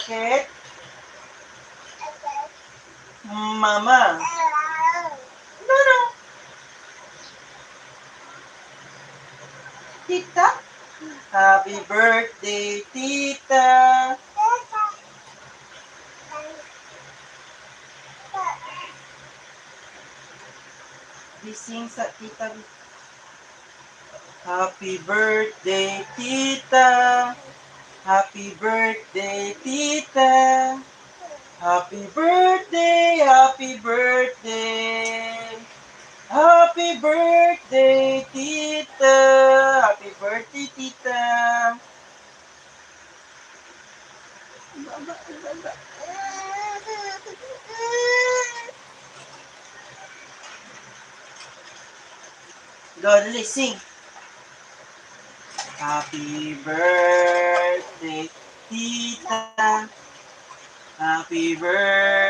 Bakit? Mama. No, no. Tita. Happy birthday, Tita. Gising sa Tita. Happy birthday, Tita. Happy birthday, Tita. Happy birthday, happy birthday. Happy birthday, Tita. Happy birthday, Tita. Go, dali, sing. Happy birthday, Tita. Happy birthday.